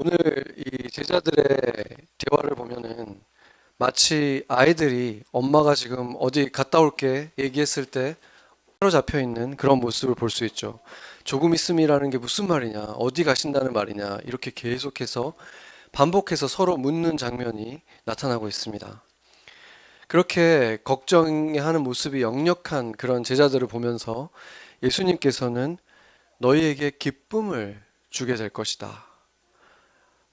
오늘 이 제자들의 대화를 보면은 마치 아이들이 엄마가 지금 어디 갔다 올게 얘기했을 때 사로잡혀 있는 그런 모습을 볼 수 있죠. 조금 있음이라는 게 무슨 말이냐, 어디 가신다는 말이냐, 이렇게 계속해서 반복해서 서로 묻는 장면이 나타나고 있습니다. 그렇게 걱정하는 모습이 역력한 그런 제자들을 보면서 예수님께서는 너희에게 기쁨을 주게 될 것이다.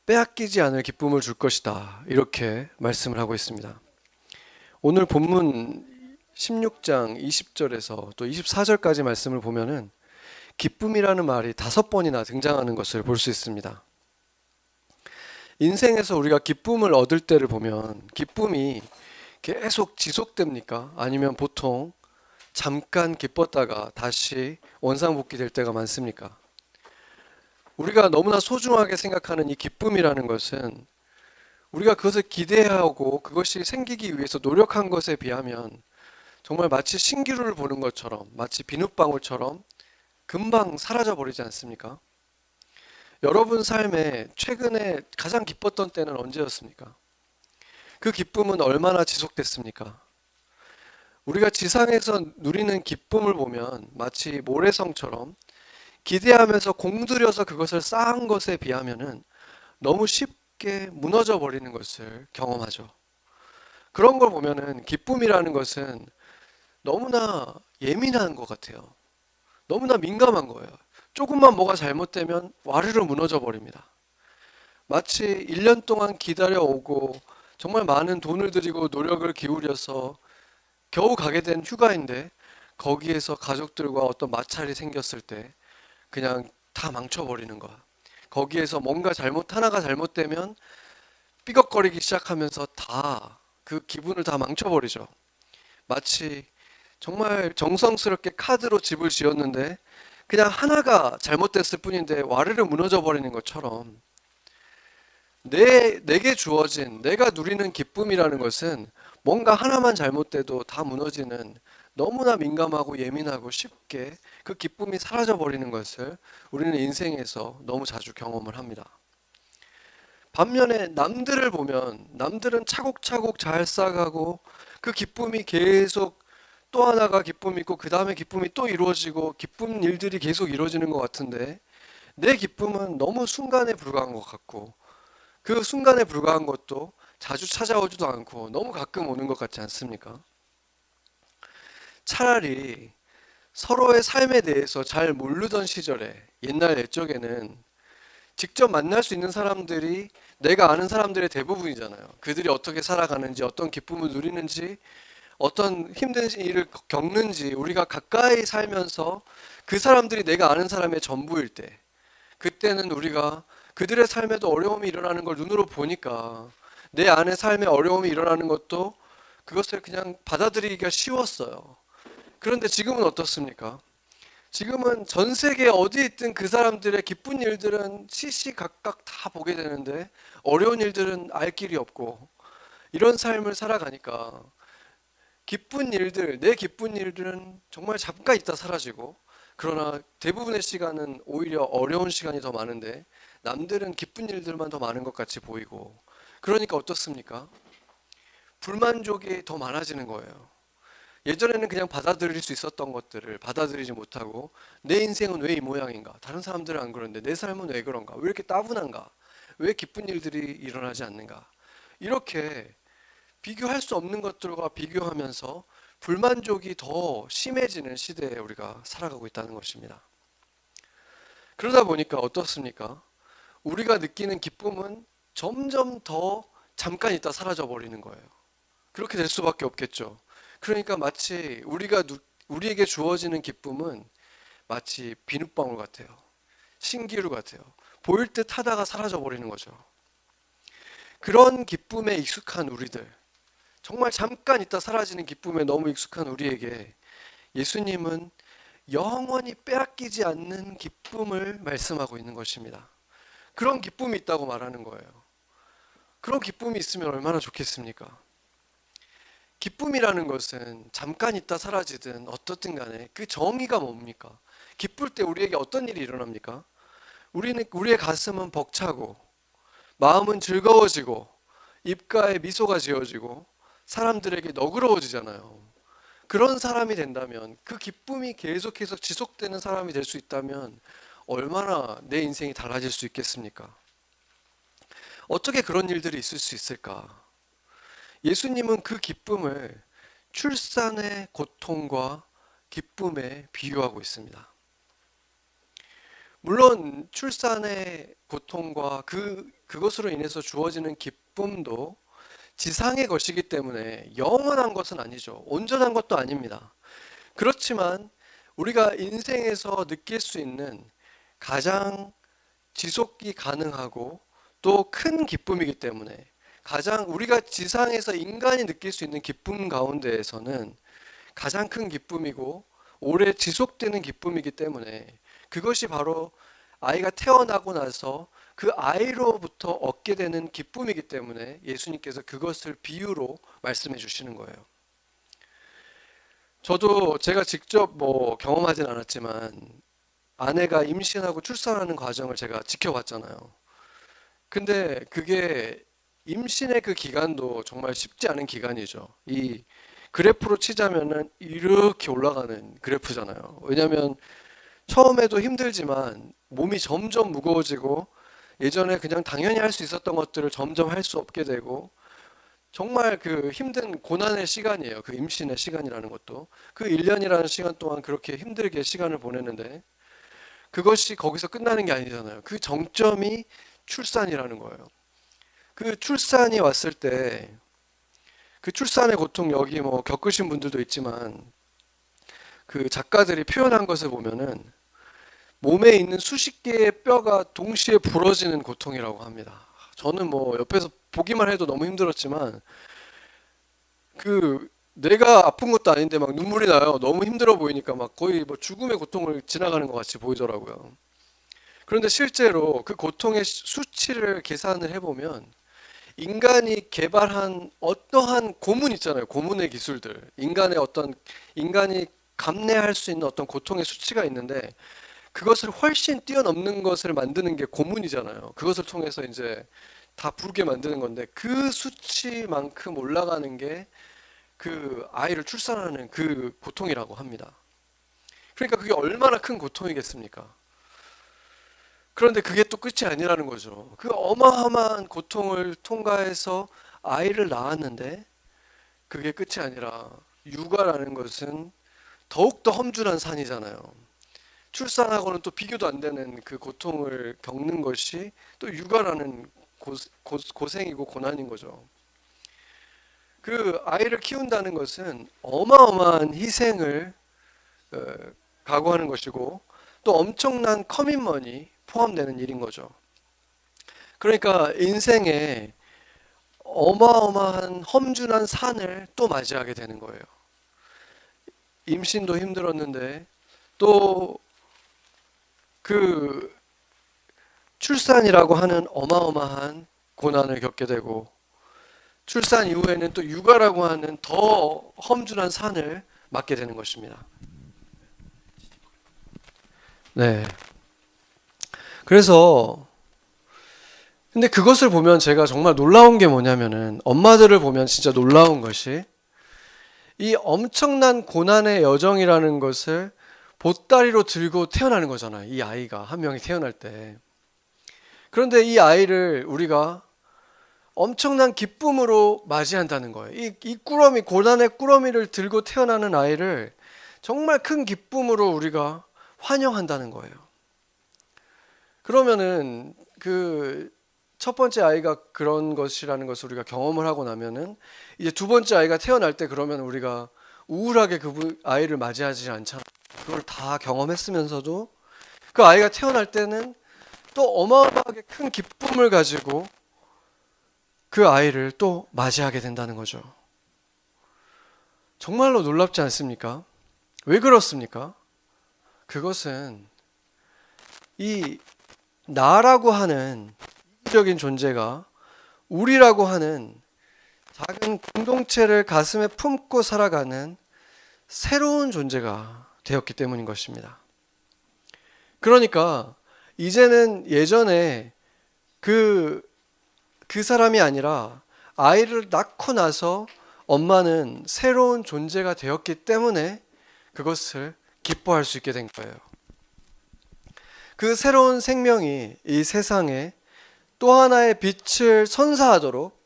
빼앗기지 않을 기쁨을 줄 것이다. 이렇게 말씀을 하고 있습니다. 오늘 본문 16장 20절에서 또 24절까지 말씀을 보면은 기쁨이라는 말이 5번이나 등장하는 것을 볼 수 있습니다. 인생에서 우리가 기쁨을 얻을 때를 보면 기쁨이 계속 지속됩니까? 아니면 보통 잠깐 기뻤다가 다시 원상복귀 될 때가 많습니까? 우리가 너무나 소중하게 생각하는 이 기쁨이라는 것은 우리가 그것을 기대하고 그것이 생기기 위해서 노력한 것에 비하면 정말 마치 신기루를 보는 것처럼, 마치 비눗방울처럼 금방 사라져 버리지 않습니까? 여러분 삶에 최근에 가장 기뻤던 때는 언제였습니까? 그 기쁨은 얼마나 지속됐습니까? 우리가 지상에서 누리는 기쁨을 보면 마치 모래성처럼 기대하면서 공들여서 그것을 쌓은 것에 비하면은 너무 쉽게 무너져 버리는 것을 경험하죠. 그런 걸 보면은 기쁨이라는 것은 너무나 예민한 것 같아요. 너무나 민감한 거예요. 조금만 뭐가 잘못되면 와르르 무너져 버립니다. 마치 1년 동안 기다려오고 정말 많은 돈을 들이고 노력을 기울여서 겨우 가게 된 휴가인데 거기에서 가족들과 어떤 마찰이 생겼을 때 그냥 다 망쳐버리는 거야. 거기에서 뭔가 하나가 잘못되면 삐걱거리기 시작하면서 다 그 기분을 다 망쳐버리죠. 마치 정말 정성스럽게 카드로 집을 지었는데 그냥 하나가 잘못됐을 뿐인데 와르르 무너져 버리는 것처럼 내게 주어진 내가 누리는 기쁨이라는 것은 뭔가 하나만 잘못돼도 다 무너지는 너무나 민감하고 예민하고 쉽게 그 기쁨이 사라져 버리는 것을 우리는 인생에서 너무 자주 경험을 합니다. 반면에 남들을 보면 남들은 차곡차곡 잘 쌓아가고 그 기쁨이 계속 또 하나가 기쁨이 있고 그 다음에 기쁨이 또 이루어지고 기쁜 일들이 계속 이루어지는 것 같은데 내 기쁨은 너무 순간에 불과한 것 같고 그 순간에 불과한 것도 자주 찾아오지도 않고 너무 가끔 오는 것 같지 않습니까? 차라리 서로의 삶에 대해서 잘 모르던 시절에 옛날 옛적에는 직접 만날 수 있는 사람들이 내가 아는 사람들의 대부분이잖아요. 그들이 어떻게 살아가는지, 어떤 기쁨을 누리는지, 어떤 힘든 일을 겪는지 우리가 가까이 살면서 그 사람들이 내가 아는 사람의 전부일 때, 그때는 우리가 그들의 삶에도 어려움이 일어나는 걸 눈으로 보니까 내 안의 삶에 어려움이 일어나는 것도 그것을 그냥 받아들이기가 쉬웠어요. 그런데 지금은 어떻습니까? 지금은 전 세계 어디 있든 그 사람들의 기쁜 일들은 시시각각 다 보게 되는데 어려운 일들은 알 길이 없고 이런 삶을 살아가니까 기쁜 일들, 내 기쁜 일들은 정말 잠깐 있다 사라지고 그러나 대부분의 시간은 오히려 어려운 시간이 더 많은데 남들은 기쁜 일들만 더 많은 것 같이 보이고 그러니까 어떻습니까? 불만족이 더 많아지는 거예요. 예전에는 그냥 받아들일 수 있었던 것들을 받아들이지 못하고 내 인생은 왜 이 모양인가? 다른 사람들은 안 그런데 내 삶은 왜 그런가? 왜 이렇게 따분한가? 왜 기쁜 일들이 일어나지 않는가? 이렇게 비교할 수 없는 것들과 비교하면서 불만족이 더 심해지는 시대에 우리가 살아가고 있다는 것입니다. 그러다 보니까 어떻습니까? 우리가 느끼는 기쁨은 점점 더 잠깐 있다 사라져 버리는 거예요. 그렇게 될 수밖에 없겠죠. 그러니까 마치 우리에게 주어지는 기쁨은 마치 비눗방울 같아요. 신기루 같아요. 보일 듯 하다가 사라져 버리는 거죠. 그런 기쁨에 익숙한 우리들, 정말 잠깐 있다 사라지는 기쁨에 너무 익숙한 우리에게 예수님은 영원히 빼앗기지 않는 기쁨을 말씀하고 있는 것입니다. 그런 기쁨이 있다고 말하는 거예요. 그런 기쁨이 있으면 얼마나 좋겠습니까? 기쁨이라는 것은 잠깐 있다 사라지든 어떻든 간에 그 정의가 뭡니까? 기쁠 때 우리에게 어떤 일이 일어납니까? 우리의 가슴은 벅차고 마음은 즐거워지고 입가에 미소가 지어지고 사람들에게 너그러워지잖아요. 그런 사람이 된다면, 그 기쁨이 계속해서 지속되는 사람이 될 수 있다면 얼마나 내 인생이 달라질 수 있겠습니까? 어떻게 그런 일들이 있을 수 있을까? 예수님은 그 기쁨을 출산의 고통과 기쁨에 비유하고 있습니다. 물론 출산의 고통과 그것으로 인해서 주어지는 기쁨도 지상의 것이기 때문에 영원한 것은 아니죠. 온전한 것도 아닙니다. 그렇지만 우리가 인생에서 느낄 수 있는 가장 지속이 가능하고 또 큰 기쁨이기 때문에, 가장 우리가 지상에서 인간이 느낄 수 있는 기쁨 가운데에서는 가장 큰 기쁨이고 오래 지속되는 기쁨이기 때문에, 그것이 바로 아이가 태어나고 나서 그 아이로부터 얻게 되는 기쁨이기 때문에 예수님께서 그것을 비유로 말씀해 주시는 거예요. 저도 제가 직접 경험하진 않았지만 아내가 임신하고 출산하는 과정을 제가 지켜봤잖아요. 근데 그게 임신의 그 기간도 정말 쉽지 않은 기간이죠. 이 그래프로 치자면은 이렇게 올라가는 그래프잖아요. 왜냐면 처음에도 힘들지만 몸이 점점 무거워지고 예전에 그냥 당연히 할 수 있었던 것들을 점점 할 수 없게 되고, 정말 그 힘든 고난의 시간이에요. 그 임신의 시간이라는 것도. 그 1년이라는 시간 동안 그렇게 힘들게 시간을 보내는데 그것이 거기서 끝나는 게 아니잖아요. 그 정점이 출산이라는 거예요. 그 출산이 왔을 때 그 출산의 고통, 여기 겪으신 분들도 있지만 그 작가들이 표현한 것을 보면은 몸에 있는 수십 개의 뼈가 동시에 부러지는 고통이라고 합니다. 저는 옆에서 보기만 해도 너무 힘들었지만 그 내가 아픈 것도 아닌데 막 눈물이 나요. 너무 힘들어 보이니까 막 거의 죽음의 고통을 지나가는 것 같이 보이더라고요. 그런데 실제로 그 고통의 수치를 계산을 해보면 인간이 개발한 어떠한 고문 있잖아요. 고문의 기술들. 인간이 감내할 수 있는 어떤 고통의 수치가 있는데 그것을 훨씬 뛰어넘는 것을 만드는 게 고문이잖아요. 그것을 통해서 이제 다 부르게 만드는 건데 그 수치만큼 올라가는 게 그 아이를 출산하는 그 고통이라고 합니다. 그러니까 그게 얼마나 큰 고통이겠습니까? 그런데 그게 또 끝이 아니라는 거죠. 그 어마어마한 고통을 통과해서 아이를 낳았는데 그게 끝이 아니라 육아라는 것은 더욱더 험준한 산이잖아요. 출산하고는 또 비교도 안 되는 그 고통을 겪는 것이 또 육아라는 고생이고 고난인 거죠. 그 아이를 키운다는 것은 어마어마한 희생을 어, 각오하는 것이고 또 엄청난 커밋먼이 포함되는 일인 거죠. 그러니까 인생에 어마어마한 험준한 산을 또 맞이하게 되는 거예요. 임신도 힘들었는데 또 그 출산이라고 하는 어마어마한 고난을 겪게 되고, 출산 이후에는 또 육아라고 하는 더 험준한 산을 맞게 되는 것입니다. 네. 그래서 근데 그것을 보면 제가 정말 놀라운 게 뭐냐면은, 엄마들을 보면 진짜 놀라운 것이 이 엄청난 고난의 여정이라는 것을 보따리로 들고 태어나는 거잖아요. 이 아이가 한 명이 태어날 때. 그런데 이 아이를 우리가 엄청난 기쁨으로 맞이한다는 거예요. 이 꾸러미, 고난의 꾸러미를 들고 태어나는 아이를 정말 큰 기쁨으로 우리가 환영한다는 거예요. 그러면은 그 첫 번째 아이가 그런 것이라는 것을 우리가 경험을 하고 나면은 이제 두 번째 아이가 태어날 때 그러면 우리가 우울하게 그 아이를 맞이하지 않잖아요. 그걸 다 경험했으면서도 그 아이가 태어날 때는 또 어마어마하게 큰 기쁨을 가지고 그 아이를 또 맞이하게 된다는 거죠. 정말로 놀랍지 않습니까? 왜 그렇습니까? 그것은 이 나라고 하는 이기적인 존재가 우리라고 하는 작은 공동체를 가슴에 품고 살아가는 새로운 존재가 되었기 때문인 것입니다. 그러니까 이제는 예전에 그 그 사람이 아니라 아이를 낳고 나서 엄마는 새로운 존재가 되었기 때문에 그것을 기뻐할 수 있게 된 거예요. 그 새로운 생명이 이 세상에 또 하나의 빛을 선사하도록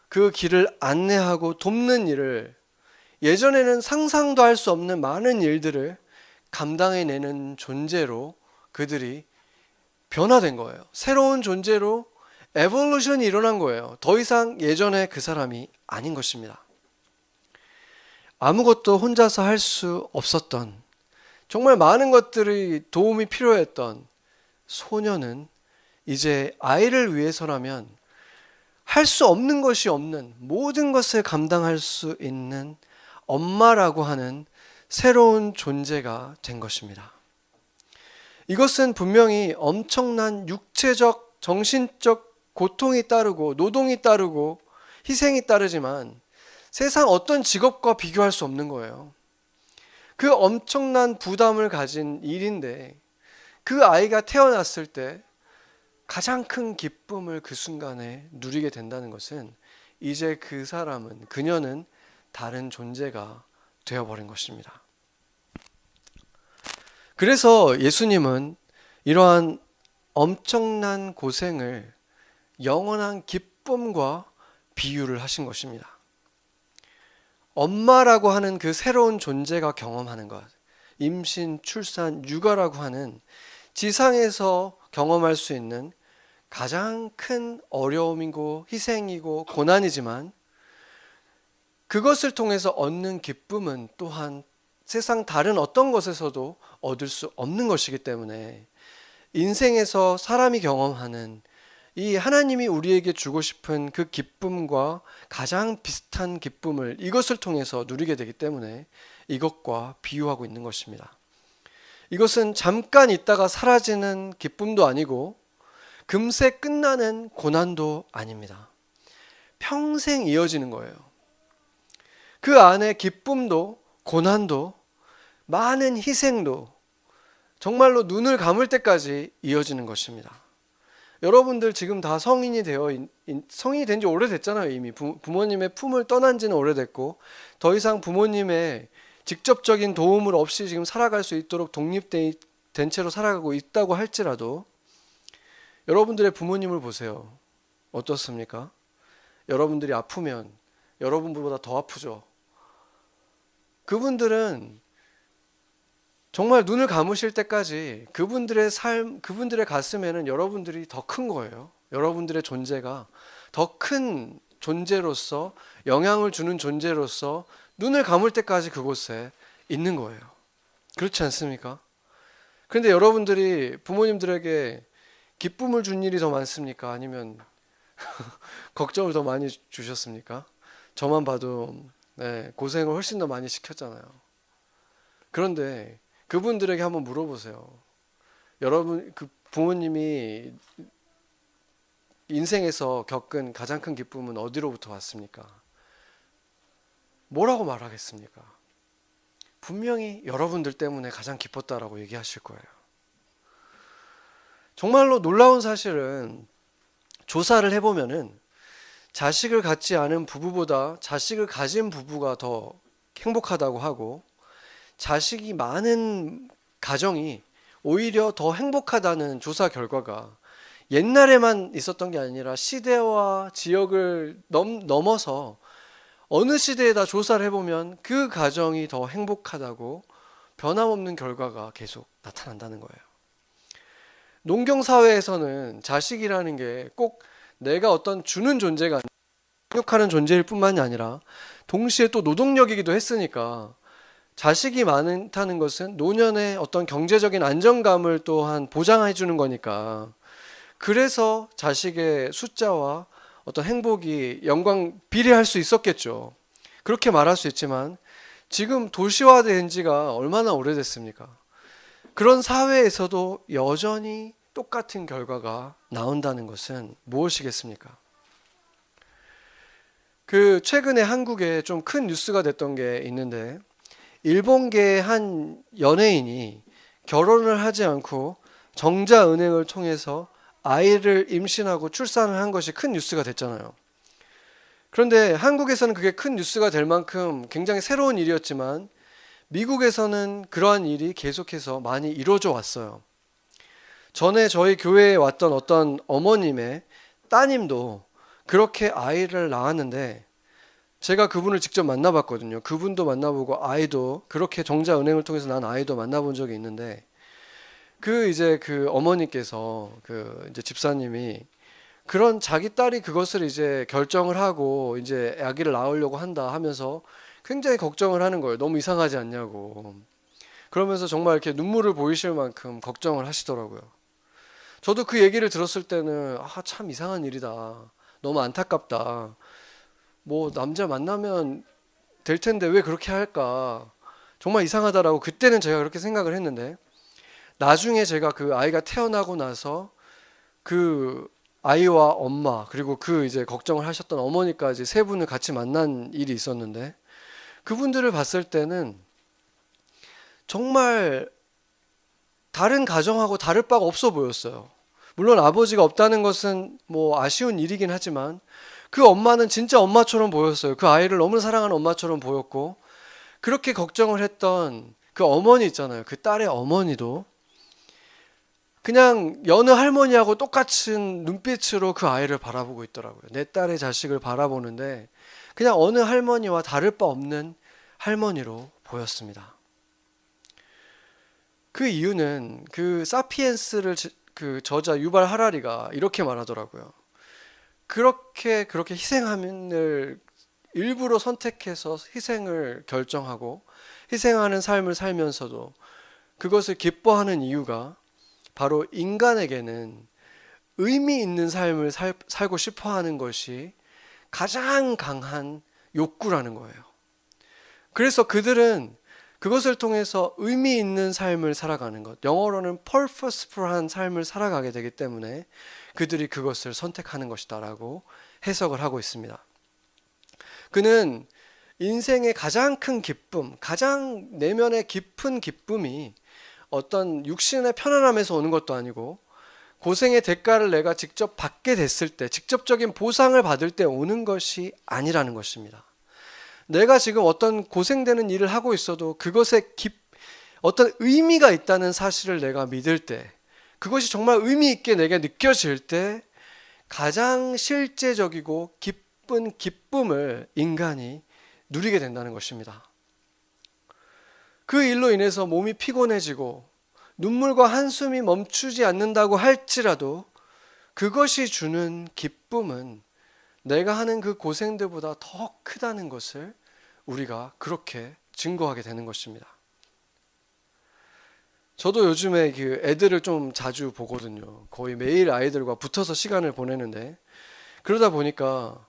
그 길을 안내하고 돕는 일을, 예전에는 상상도 할 수 없는 많은 일들을 감당해내는 존재로 그들이 변화된 거예요. 새로운 존재로 에볼루션이 일어난 거예요. 더 이상 예전에 그 사람이 아닌 것입니다. 아무것도 혼자서 할 수 없었던, 정말 많은 것들이 도움이 필요했던 소녀는 이제 아이를 위해서라면 할 수 없는 것이 없는, 모든 것을 감당할 수 있는 엄마라고 하는 새로운 존재가 된 것입니다. 이것은 분명히 엄청난 육체적, 정신적 고통이 따르고 노동이 따르고 희생이 따르지만 세상 어떤 직업과 비교할 수 없는 거예요. 그 엄청난 부담을 가진 일인데, 그 아이가 태어났을 때 가장 큰 기쁨을 그 순간에 누리게 된다는 것은 이제 그 사람은, 그녀는 다른 존재가 되어버린 것입니다. 그래서 예수님은 이러한 엄청난 고생을 영원한 기쁨과 비유를 하신 것입니다. 엄마라고 하는 그 새로운 존재가 경험하는 것, 임신, 출산, 육아라고 하는 지상에서 경험할 수 있는 가장 큰 어려움이고 희생이고 고난이지만, 그것을 통해서 얻는 기쁨은 또한 세상 다른 어떤 것에서도 얻을 수 없는 것이기 때문에, 인생에서 사람이 경험하는 이 하나님이 우리에게 주고 싶은 그 기쁨과 가장 비슷한 기쁨을 이것을 통해서 누리게 되기 때문에 이것과 비유하고 있는 것입니다. 이것은 잠깐 있다가 사라지는 기쁨도 아니고 금세 끝나는 고난도 아닙니다. 평생 이어지는 거예요. 그 안에 기쁨도 고난도 많은 희생도 정말로 눈을 감을 때까지 이어지는 것입니다. 여러분들 지금 다 성인이 된 지 오래됐잖아요. 이미 부모님의 품을 떠난 지는 오래됐고, 더 이상 부모님의 직접적인 도움을 없이 지금 살아갈 수 있도록 독립된 채로 살아가고 있다고 할지라도 여러분들의 부모님을 보세요. 어떻습니까? 여러분들이 아프면 여러분보다 더 아프죠. 그분들은 정말 눈을 감으실 때까지 그분들의 삶, 그분들의 가슴에는 여러분들이 더 큰 거예요. 여러분들의 존재가 더 큰 존재로서, 영향을 주는 존재로서 눈을 감을 때까지 그곳에 있는 거예요. 그렇지 않습니까? 그런데 여러분들이 부모님들에게 기쁨을 준 일이 더 많습니까? 아니면 걱정을 더 많이 주셨습니까? 저만 봐도 고생을 훨씬 더 많이 시켰잖아요. 그런데 그분들에게 한번 물어보세요. 여러분, 그 부모님이 인생에서 겪은 가장 큰 기쁨은 어디로부터 왔습니까? 뭐라고 말하겠습니까? 분명히 여러분들 때문에 가장 기뻤다라고 얘기하실 거예요. 정말로 놀라운 사실은, 조사를 해보면은 자식을 갖지 않은 부부보다 자식을 가진 부부가 더 행복하다고 하고, 자식이 많은 가정이 오히려 더 행복하다는 조사 결과가 옛날에만 있었던 게 아니라 시대와 지역을 넘어서 어느 시대에다 조사를 해보면 그 가정이 더 행복하다고 변함없는 결과가 계속 나타난다는 거예요. 농경사회에서는 자식이라는 게 꼭 내가 어떤 주는 존재가 아니라 능력하는 존재일 뿐만이 아니라 동시에 또 노동력이기도 했으니까, 자식이 많다는 것은 노년의 어떤 경제적인 안정감을 또한 보장해 주는 거니까, 그래서 자식의 숫자와 어떤 행복이 영광 비례할 수 있었겠죠. 그렇게 말할 수 있지만 지금 도시화된 지가 얼마나 오래됐습니까? 그런 사회에서도 여전히 똑같은 결과가 나온다는 것은 무엇이겠습니까? 최근에 한국에 좀 큰 뉴스가 됐던 게 있는데, 일본계의 한 연예인이 결혼을 하지 않고 정자은행을 통해서 아이를 임신하고 출산을 한 것이 큰 뉴스가 됐잖아요. 그런데 한국에서는 그게 큰 뉴스가 될 만큼 굉장히 새로운 일이었지만 미국에서는 그러한 일이 계속해서 많이 이루어져 왔어요. 전에 저희 교회에 왔던 어떤 어머님의 따님도 그렇게 아이를 낳았는데 제가 그분을 직접 만나봤거든요. 그분도 만나보고 아이도 그렇게 정자은행을 통해서 난 아이도 만나본 적이 있는데 그 어머니께서 그 이제 집사님이 그런 자기 딸이 그것을 이제 결정을 하고 이제 아기를 낳으려고 한다 하면서 굉장히 걱정을 하는 거예요. 너무 이상하지 않냐고. 그러면서 정말 이렇게 눈물을 보이실 만큼 걱정을 하시더라고요. 저도 그 얘기를 들었을 때는 참 이상한 일이다. 너무 안타깝다. 뭐 남자 만나면 될 텐데 왜 그렇게 할까? 정말 이상하다라고 그때는 제가 그렇게 생각을 했는데 나중에 제가 그 아이가 태어나고 나서 그 아이와 엄마 그리고 그 이제 걱정을 하셨던 어머니까지 세 분을 같이 만난 일이 있었는데 그분들을 봤을 때는 정말 다른 가정하고 다를 바가 없어 보였어요. 물론 아버지가 없다는 것은 뭐 아쉬운 일이긴 하지만 그 엄마는 진짜 엄마처럼 보였어요. 그 아이를 너무 사랑하는 엄마처럼 보였고 그렇게 걱정을 했던 그 어머니 있잖아요. 그 딸의 어머니도 그냥 여느 할머니하고 똑같은 눈빛으로 그 아이를 바라보고 있더라고요. 내 딸의 자식을 바라보는데 그냥 어느 할머니와 다를 바 없는 할머니로 보였습니다. 그 이유는 그 사피엔스를 그 저자 유발 하라리가 이렇게 말하더라고요. 그렇게 희생함을 일부러 선택해서 희생을 결정하고 희생하는 삶을 살면서도 그것을 기뻐하는 이유가 바로 인간에게는 의미 있는 삶을 살고 싶어 하는 것이 가장 강한 욕구라는 거예요. 그래서 그들은 그것을 통해서 의미 있는 삶을 살아가는 것, 영어로는 purposeful한 삶을 살아가게 되기 때문에 그들이 그것을 선택하는 것이다라고 해석을 하고 있습니다. 그는 인생의 가장 큰 기쁨, 가장 내면의 깊은 기쁨이 어떤 육신의 편안함에서 오는 것도 아니고 고생의 대가를 내가 직접 받게 됐을 때, 직접적인 보상을 받을 때 오는 것이 아니라는 것입니다. 내가 지금 어떤 고생되는 일을 하고 있어도 그것에 어떤 의미가 있다는 사실을 내가 믿을 때, 그것이 정말 의미 있게 내게 느껴질 때 가장 실제적이고 기쁜 기쁨을 인간이 누리게 된다는 것입니다. 그 일로 인해서 몸이 피곤해지고 눈물과 한숨이 멈추지 않는다고 할지라도 그것이 주는 기쁨은 내가 하는 그 고생들보다 더 크다는 것을 우리가 그렇게 증거하게 되는 것입니다. 저도 요즘에 그 애들을 좀 자주 보거든요. 거의 매일 아이들과 붙어서 시간을 보내는데 그러다 보니까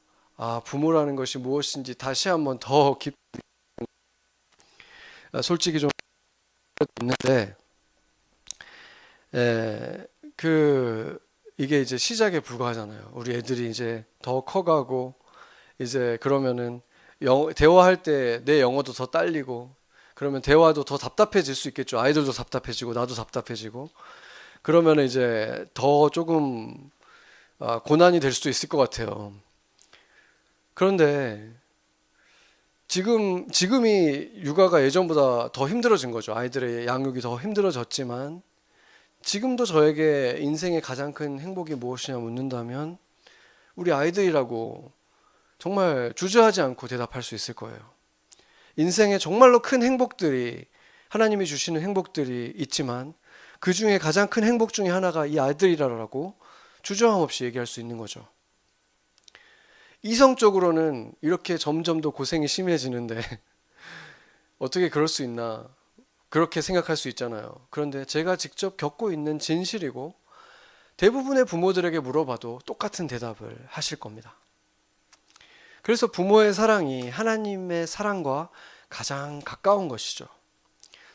부모라는 것이 무엇인지 다시 한번 더 솔직히 좀 있는데 이게 이제 시작에 불과하잖아요. 우리 애들이 이제 더 커가고 이제 그러면은 대화할 때 내 영어도 더 딸리고 그러면 대화도 더 답답해질 수 있겠죠. 아이들도 답답해지고 나도 답답해지고 그러면 이제 더 조금 고난이 될 수도 있을 것 같아요. 그런데 지금이 육아가 예전보다 더 힘들어진 거죠. 아이들의 양육이 더 힘들어졌지만 지금도 저에게 인생의 가장 큰 행복이 무엇이냐 묻는다면 우리 아이들이라고 정말 주저하지 않고 대답할 수 있을 거예요. 인생에 정말로 큰 행복들이 하나님이 주시는 행복들이 있지만 그 중에 가장 큰 행복 중에 하나가 이 아이들이라고 주저함 없이 얘기할 수 있는 거죠. 이성적으로는 이렇게 점점 더 고생이 심해지는데 어떻게 그럴 수 있나 그렇게 생각할 수 있잖아요. 그런데 제가 직접 겪고 있는 진실이고 대부분의 부모들에게 물어봐도 똑같은 대답을 하실 겁니다. 그래서 부모의 사랑이 하나님의 사랑과 가장 가까운 것이죠.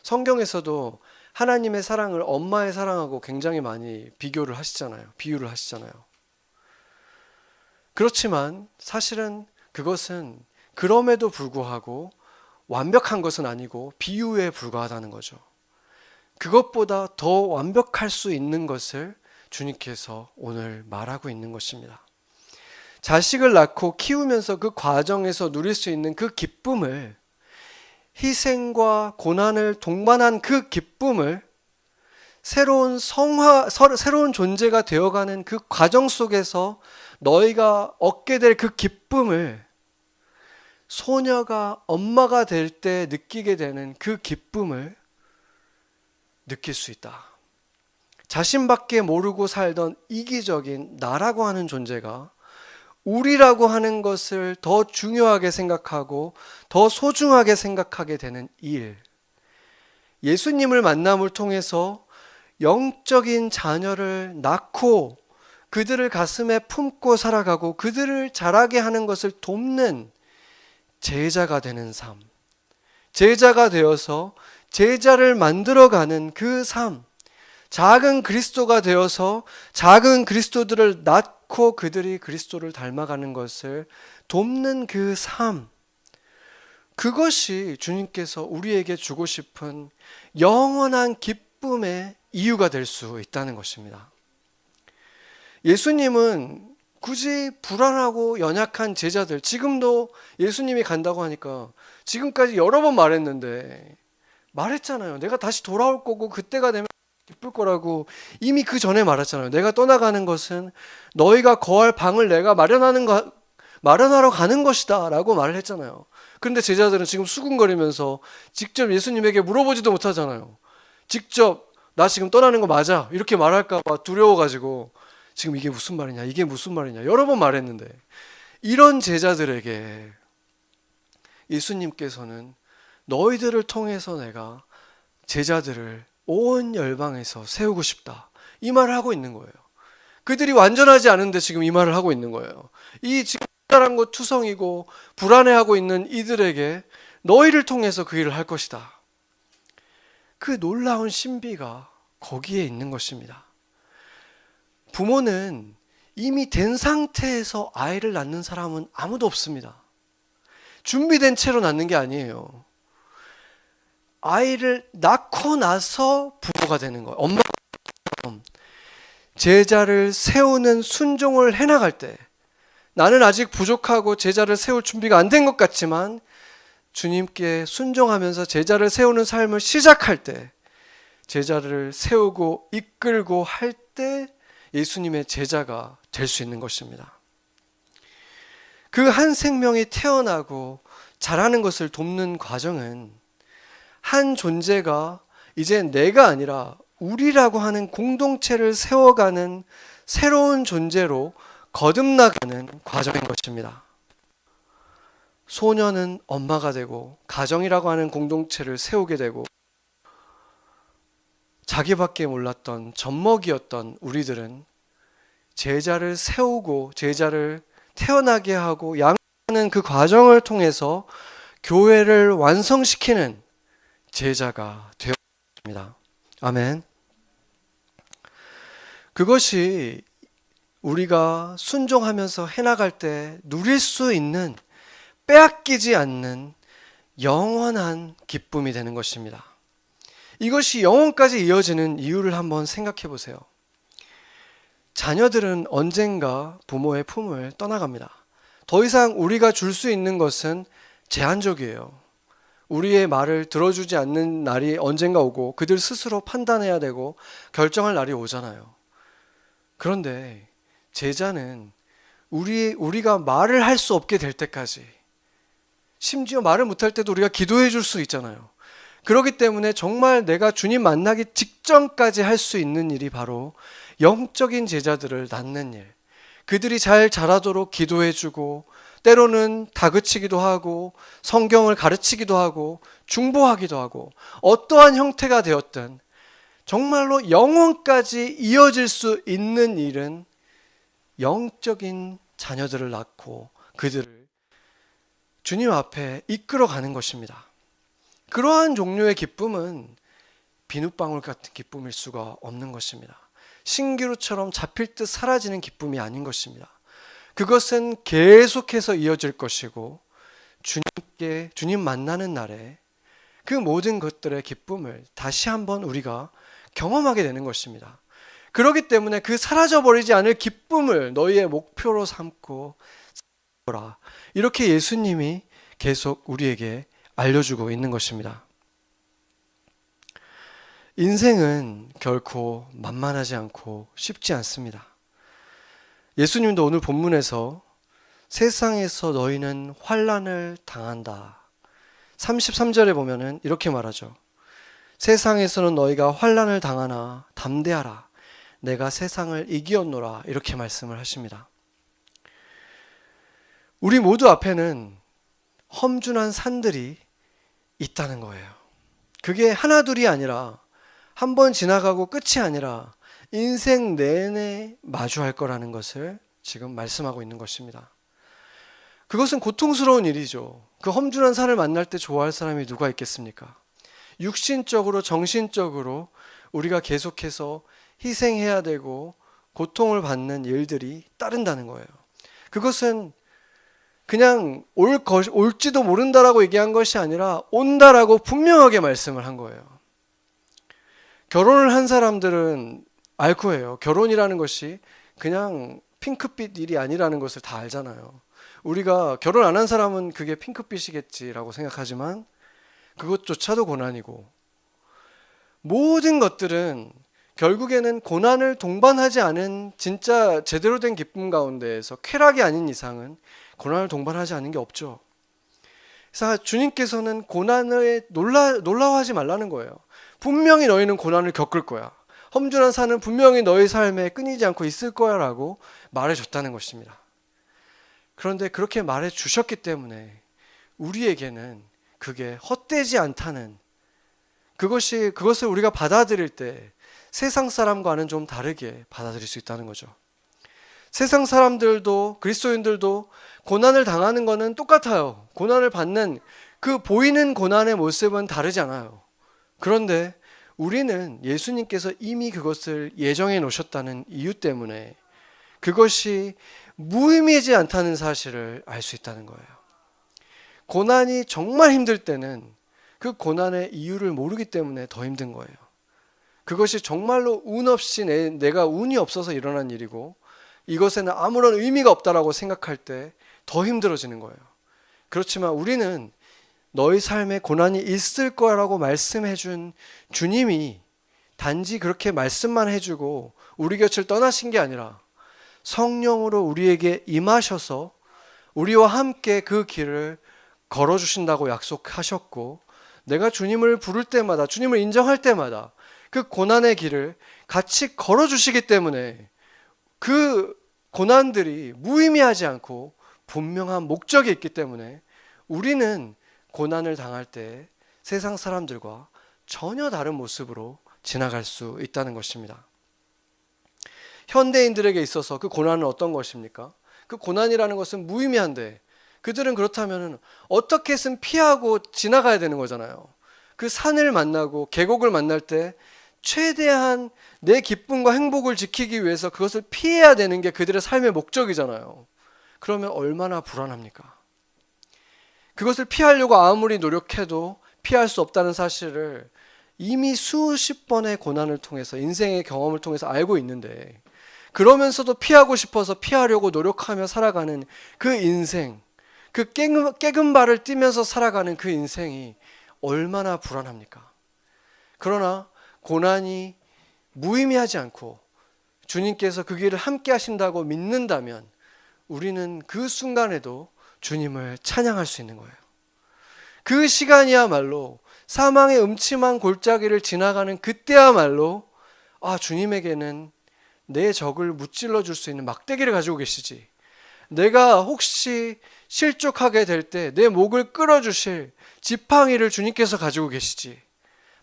성경에서도 하나님의 사랑을 엄마의 사랑하고 굉장히 많이 비유를 하시잖아요. 그렇지만 사실은 그것은 그럼에도 불구하고 완벽한 것은 아니고 비유에 불과하다는 거죠. 그것보다 더 완벽할 수 있는 것을 주님께서 오늘 말하고 있는 것입니다. 자식을 낳고 키우면서 그 과정에서 누릴 수 있는 그 기쁨을, 희생과 고난을 동반한 그 기쁨을, 새로운 새로운 존재가 되어가는 그 과정 속에서 너희가 얻게 될 그 기쁨을, 소녀가 엄마가 될 때 느끼게 되는 그 기쁨을 느낄 수 있다. 자신밖에 모르고 살던 이기적인 나라고 하는 존재가 우리라고 하는 것을 더 중요하게 생각하고 더 소중하게 생각하게 되는 일. 예수님을 만남을 통해서 영적인 자녀를 낳고 그들을 가슴에 품고 살아가고 그들을 자라게 하는 것을 돕는 제자가 되는 삶. 제자가 되어서 제자를 만들어가는 그 삶. 작은 그리스도가 되어서 작은 그리스도들을 낳고 그들이 그리스도를 닮아가는 것을 돕는 그 삶. 그것이 주님께서 우리에게 주고 싶은 영원한 기쁨의 이유가 될 수 있다는 것입니다. 예수님은 굳이 불안하고 연약한 제자들, 지금도 예수님이 간다고 하니까 지금까지 여러 번 말했잖아요. 내가 다시 돌아올 거고 그때가 되면 기쁠 거라고 이미 그 전에 말했잖아요. 내가 떠나가는 것은 너희가 거할 방을 내가 마련하러 가는 것이다 라고 말을 했잖아요. 그런데 제자들은 지금 수군거리면서 직접 예수님에게 물어보지도 못하잖아요. 직접 나 지금 떠나는 거 맞아? 이렇게 말할까 봐 두려워가지고 지금 이게 무슨 말이냐, 이게 무슨 말이냐 여러 번 말했는데, 이런 제자들에게 예수님께서는 너희들을 통해서 내가 제자들을 온 열방에서 세우고 싶다, 이 말을 하고 있는 거예요. 그들이 완전하지 않은데 지금 이 말을 하고 있는 거예요. 이 지금 고 투성이고 불안해하고 있는 이들에게 너희를 통해서 그 일을 할 것이다. 그 놀라운 신비가 거기에 있는 것입니다. 부모는 이미 된 상태에서 아이를 낳는 사람은 아무도 없습니다. 준비된 채로 낳는 게 아니에요. 아이를 낳고 나서 부모가 되는 거예요. 엄마가 제자를 세우는 순종을 해나갈 때, 나는 아직 부족하고 제자를 세울 준비가 안 된 것 같지만 주님께 순종하면서 제자를 세우는 삶을 시작할 때, 제자를 세우고 이끌고 할 때 예수님의 제자가 될 수 있는 것입니다. 그 한 생명이 태어나고 자라는 것을 돕는 과정은 한 존재가 이제 내가 아니라 우리라고 하는 공동체를 세워가는 새로운 존재로 거듭나가는 과정인 것입니다. 소녀는 엄마가 되고 가정이라고 하는 공동체를 세우게 되고, 자기밖에 몰랐던 젖먹이였던 우리들은 제자를 세우고 제자를 태어나게 하고 양육하는 그 과정을 통해서 교회를 완성시키는 제자가 되었습니다. 아멘. 그것이 우리가 순종하면서 해나갈 때 누릴 수 있는, 빼앗기지 않는 영원한 기쁨이 되는 것입니다. 이것이 영원까지 이어지는 이유를 한번 생각해 보세요. 자녀들은 언젠가 부모의 품을 떠나갑니다. 더 이상 우리가 줄 수 있는 것은 제한적이에요. 우리의 말을 들어주지 않는 날이 언젠가 오고 그들 스스로 판단해야 되고 결정할 날이 오잖아요. 그런데 제자는 우리가 말을 할 수 없게 될 때까지, 심지어 말을 못할 때도 우리가 기도해 줄 수 있잖아요. 그렇기 때문에 정말 내가 주님 만나기 직전까지 할 수 있는 일이 바로 영적인 제자들을 낳는 일. 그들이 잘 자라도록 기도해 주고, 때로는 다그치기도 하고 성경을 가르치기도 하고 중보하기도 하고, 어떠한 형태가 되었든 정말로 영원까지 이어질 수 있는 일은 영적인 자녀들을 낳고 그들을 주님 앞에 이끌어가는 것입니다. 그러한 종류의 기쁨은 비눗방울 같은 기쁨일 수가 없는 것입니다. 신기루처럼 잡힐 듯 사라지는 기쁨이 아닌 것입니다. 그것은 계속해서 이어질 것이고, 주님 만나는 날에 그 모든 것들의 기쁨을 다시 한번 우리가 경험하게 되는 것입니다. 그렇기 때문에 그 사라져버리지 않을 기쁨을 너희의 목표로 삼고 살아라. 이렇게 예수님이 계속 우리에게 알려주고 있는 것입니다. 인생은 결코 만만하지 않고 쉽지 않습니다. 예수님도 오늘 본문에서 세상에서 너희는 환난을 당한다. 33절에 보면은 이렇게 말하죠. 세상에서는 너희가 환난을 당하나 담대하라. 내가 세상을 이기었노라. 이렇게 말씀을 하십니다. 우리 모두 앞에는 험준한 산들이 있다는 거예요. 그게 하나둘이 아니라 한 번 지나가고 끝이 아니라 인생 내내 마주할 거라는 것을 지금 말씀하고 있는 것입니다. 그것은 고통스러운 일이죠. 그 험준한 산을 만날 때 좋아할 사람이 누가 있겠습니까? 육신적으로 정신적으로 우리가 계속해서 희생해야 되고 고통을 받는 일들이 따른다는 거예요. 그것은 그냥 올지도 모른다라고 얘기한 것이 아니라 온다라고 분명하게 말씀을 한 거예요. 결혼을 한 사람들은 알 거예요. 결혼이라는 것이 그냥 핑크빛 일이 아니라는 것을 다 알잖아요. 우리가 결혼 안 한 사람은 그게 핑크빛이겠지라고 생각하지만 그것조차도 고난이고, 모든 것들은 결국에는 고난을 동반하지 않은 진짜 제대로 된 기쁨 가운데에서 쾌락이 아닌 이상은 고난을 동반하지 않은 게 없죠. 그래서 주님께서는 고난에 놀라워하지 말라는 거예요. 분명히 너희는 고난을 겪을 거야. 험준한 산은 분명히 너희 삶에 끊이지 않고 있을 거야 라고 말해줬다는 것입니다. 그런데 그렇게 말해주셨기 때문에 우리에게는 그게 헛되지 않다는, 그것을 우리가 받아들일 때 세상 사람과는 좀 다르게 받아들일 수 있다는 거죠. 세상 사람들도 그리스도인들도 고난을 당하는 것은 똑같아요. 고난을 받는 그 보이는 고난의 모습은 다르지 않아요. 그런데 우리는 예수님께서 이미 그것을 예정해 놓으셨다는 이유 때문에 그것이 무의미하지 않다는 사실을 알 수 있다는 거예요. 고난이 정말 힘들 때는 그 고난의 이유를 모르기 때문에 더 힘든 거예요. 그것이 정말로 운 없이 내가 운이 없어서 일어난 일이고 이것에는 아무런 의미가 없다라고 생각할 때 더 힘들어지는 거예요. 그렇지만 우리는 너희 삶에 고난이 있을 거라고 말씀해 준 주님이 단지 그렇게 말씀만 해주고 우리 곁을 떠나신 게 아니라 성령으로 우리에게 임하셔서 우리와 함께 그 길을 걸어주신다고 약속하셨고, 내가 주님을 부를 때마다, 주님을 인정할 때마다 그 고난의 길을 같이 걸어주시기 때문에 그 고난들이 무의미하지 않고 분명한 목적이 있기 때문에 우리는 고난을 당할 때 세상 사람들과 전혀 다른 모습으로 지나갈 수 있다는 것입니다. 현대인들에게 있어서 그 고난은 어떤 것입니까? 그 고난이라는 것은 무의미한데 그들은 그렇다면 어떻게 해서든 피하고 지나가야 되는 거잖아요. 그 산을 만나고 계곡을 만날 때 최대한 내 기쁨과 행복을 지키기 위해서 그것을 피해야 되는 게 그들의 삶의 목적이잖아요. 그러면 얼마나 불안합니까? 그것을 피하려고 아무리 노력해도 피할 수 없다는 사실을 이미 수십 번의 고난을 통해서, 인생의 경험을 통해서 알고 있는데, 그러면서도 피하고 싶어서 피하려고 노력하며 살아가는 그 인생, 그 깨금 발을 뛰면서 살아가는 그 인생이 얼마나 불안합니까? 그러나 고난이 무의미하지 않고 주님께서 그 길을 함께 하신다고 믿는다면 우리는 그 순간에도 주님을 찬양할 수 있는 거예요. 그 시간이야말로 사망의 음침한 골짜기를 지나가는 그때야말로 주님에게는 내 적을 무찔러 줄 수 있는 막대기를 가지고 계시지, 내가 혹시 실족하게 될 때 내 목을 끌어주실 지팡이를 주님께서 가지고 계시지,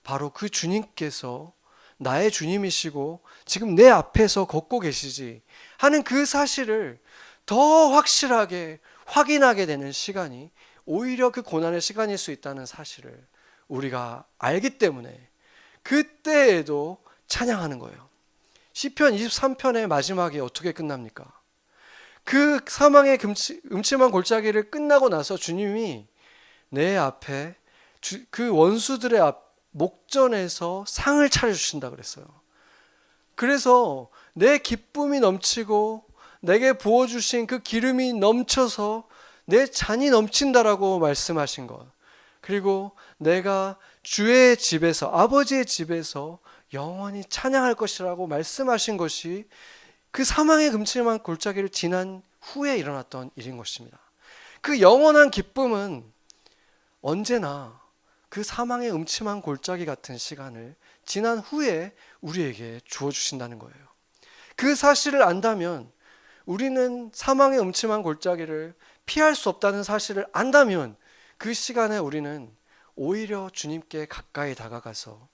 바로 그 주님께서 나의 주님이시고 지금 내 앞에서 걷고 계시지 하는 그 사실을 더 확실하게 확인하게 되는 시간이 오히려 그 고난의 시간일 수 있다는 사실을 우리가 알기 때문에 그때에도 찬양하는 거예요. 시편 23편의 마지막이 어떻게 끝납니까? 그 사망의 음침한 골짜기를 끝나고 나서 주님이 내 앞에 그 원수들의 목전에서 상을 차려주신다 그랬어요. 그래서 내 기쁨이 넘치고 내게 부어주신 그 기름이 넘쳐서 내 잔이 넘친다라고 말씀하신 것. 그리고 내가 주의 집에서, 아버지의 집에서 영원히 찬양할 것이라고 말씀하신 것이 그 사망의 금칠한 골짜기를 지난 후에 일어났던 일인 것입니다. 그 영원한 기쁨은 언제나 그 사망의 음침한 골짜기 같은 시간을 지난 후에 우리에게 주어주신다는 거예요. 그 사실을 안다면, 우리는 사망의 음침한 골짜기를 피할 수 없다는 사실을 안다면, 그 시간에 우리는 오히려 주님께 가까이 다가가서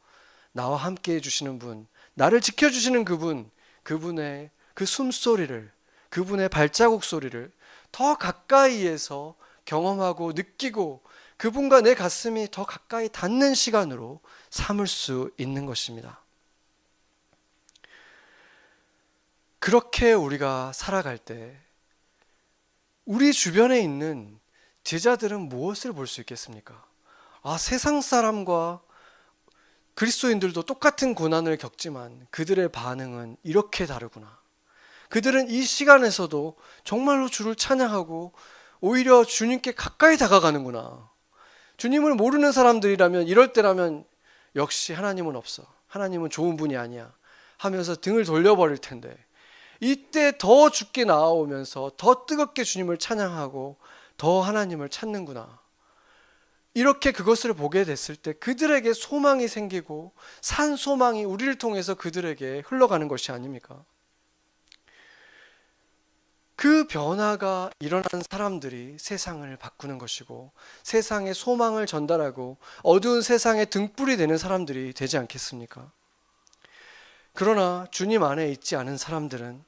나와 함께 해주시는 분, 나를 지켜주시는 그분, 그분의 그 숨소리를, 그분의 발자국 소리를 더 가까이에서 경험하고 느끼고 그분과 내 가슴이 더 가까이 닿는 시간으로 삼을 수 있는 것입니다. 그렇게 우리가 살아갈 때 우리 주변에 있는 제자들은 무엇을 볼 수 있겠습니까? 아, 세상 사람과 그리스도인들도 똑같은 고난을 겪지만 그들의 반응은 이렇게 다르구나. 그들은 이 시간에서도 정말로 주를 찬양하고 오히려 주님께 가까이 다가가는구나. 주님을 모르는 사람들이라면, 이럴 때라면 역시 하나님은 없어, 하나님은 좋은 분이 아니야 하면서 등을 돌려버릴 텐데, 이때 더 죽게 나아오면서 더 뜨겁게 주님을 찬양하고 더 하나님을 찾는구나. 이렇게 그것을 보게 됐을 때 그들에게 소망이 생기고 산 소망이 우리를 통해서 그들에게 흘러가는 것이 아닙니까? 그 변화가 일어난 사람들이 세상을 바꾸는 것이고 세상에 소망을 전달하고 어두운 세상에 등불이 되는 사람들이 되지 않겠습니까? 그러나 주님 안에 있지 않은 사람들은